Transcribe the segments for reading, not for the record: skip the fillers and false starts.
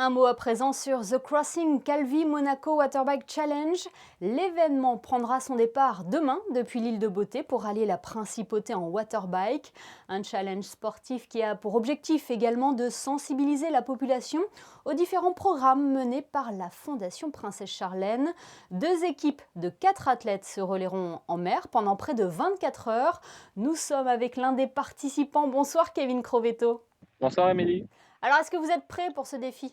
Un mot à présent sur The Crossing Calvi Monaco Waterbike Challenge. L'événement prendra son départ demain depuis l'île de Beauté pour allier la principauté en waterbike. Un challenge sportif qui a pour objectif également de sensibiliser la population aux différents programmes menés par la Fondation Princesse Charlène. Deux équipes de 4 athlètes se relayeront en mer pendant près de 24 heures. Nous sommes avec l'un des participants. Bonsoir Kevin Crovetto. Bonsoir Émilie. Alors est-ce que vous êtes prêt pour ce défi ?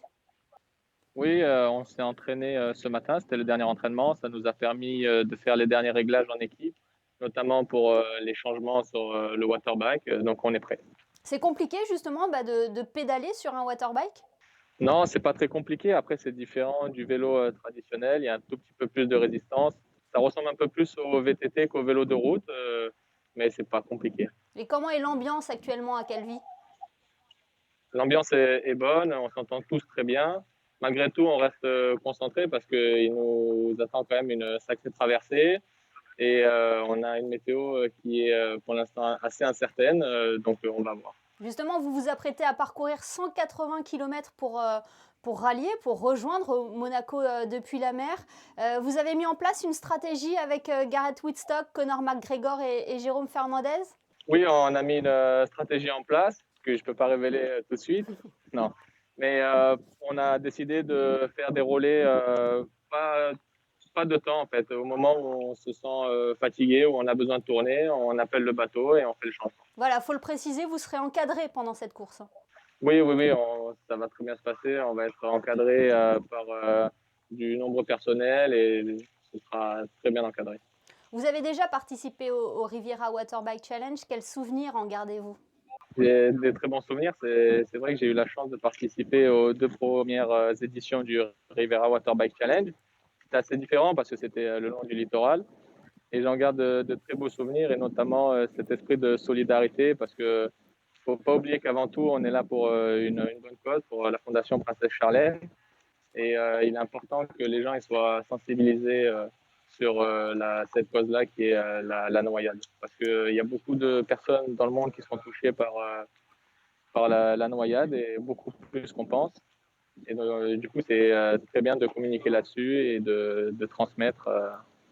Oui, on s'est entraîné ce matin, c'était le dernier entraînement. Ça nous a permis de faire les derniers réglages en équipe, notamment pour les changements sur le waterbike. Donc on est prêt. C'est compliqué justement de pédaler sur un waterbike ? Non, c'est pas très compliqué. Après, c'est différent du vélo traditionnel. Il y a un tout petit peu plus de résistance. Ça ressemble un peu plus au VTT qu'au vélo de route, mais c'est pas compliqué. Et comment est l'ambiance actuellement à Calvi ? L'ambiance est bonne, on s'entend tous très bien. Malgré tout, on reste concentré parce qu'il nous attend quand même une sacrée traversée. Et on a une météo qui est pour l'instant assez incertaine, donc on va voir. Justement, vous vous apprêtez à parcourir 180 km pour rallier, pour rejoindre Monaco depuis la mer. Vous avez mis en place une stratégie avec Gareth Wittstock, Conor McGregor et Jérôme Fernandez ? Oui, on a mis une stratégie en place que je ne peux pas révéler tout de suite. Non. Mais on a décidé de faire des relais pas de temps en fait. Au moment où on se sent fatigué, où on a besoin de tourner, on appelle le bateau et on fait le changement. Voilà, il faut le préciser, vous serez encadré pendant cette course. Oui, ça va très bien se passer. On va être encadré par du nombre personnel et ce sera très bien encadré. Vous avez déjà participé au Riviera Waterbike Challenge. Quels souvenirs en gardez-vous ? J'ai des très bons souvenirs. C'est vrai que j'ai eu la chance de participer aux 2 premières éditions du Rivera Waterbike Challenge. C'était assez différent parce que c'était le long du littoral. Et j'en garde de très beaux souvenirs et notamment cet esprit de solidarité parce que faut pas oublier qu'avant tout, on est là pour une bonne cause, pour la Fondation Princesse Charlène. Et il est important que les gens ils soient sensibilisés sur cette cause-là qui est la noyade. Parce qu'il y a beaucoup de personnes dans le monde qui sont touchées par la noyade et beaucoup plus qu'on pense. Et du coup, c'est très bien de communiquer là-dessus et de transmettre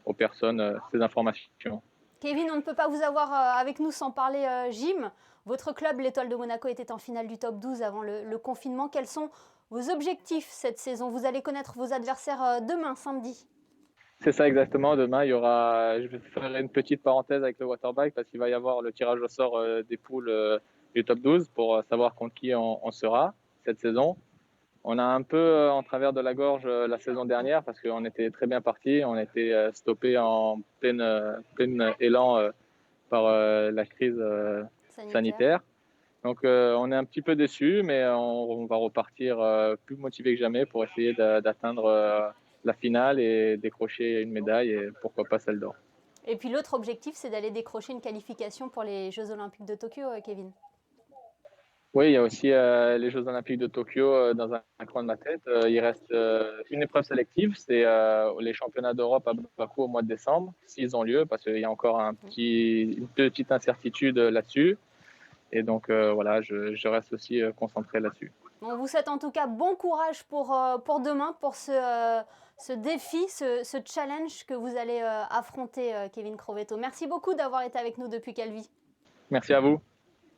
aux personnes ces informations. Kevin, on ne peut pas vous avoir avec nous sans parler gym. Votre club, l'Étoile de Monaco, était en finale du top 12 avant le confinement. Quels sont vos objectifs cette saison ? Vous allez connaître vos adversaires demain, samedi. C'est ça exactement. Demain, je vais faire une petite parenthèse avec le waterbike parce qu'il va y avoir le tirage au sort des poules du top 12 pour savoir contre qui on sera cette saison. On a un peu en travers de la gorge la saison dernière parce qu'on était très bien parti. On a été stoppé en plein élan par la crise Sanitaire. sanitaire. Donc on est un petit peu déçus, mais on va repartir plus motivé que jamais pour essayer d'atteindre la finale et décrocher une médaille et pourquoi pas celle d'or. Et puis l'autre objectif, c'est d'aller décrocher une qualification pour les Jeux Olympiques de Tokyo, Kevin. Oui, il y a aussi les Jeux Olympiques de Tokyo dans un coin de ma tête. Il reste une épreuve sélective, c'est les championnats d'Europe à Bakou au mois de décembre, s'ils ont lieu, parce qu'il y a encore une petite incertitude là-dessus. Et donc voilà, je reste aussi concentré là-dessus. On vous souhaite en tout cas bon courage pour demain, pour ce défi, ce challenge que vous allez affronter, Kevin Crovetto. Merci beaucoup d'avoir été avec nous depuis Calvi. Merci à vous.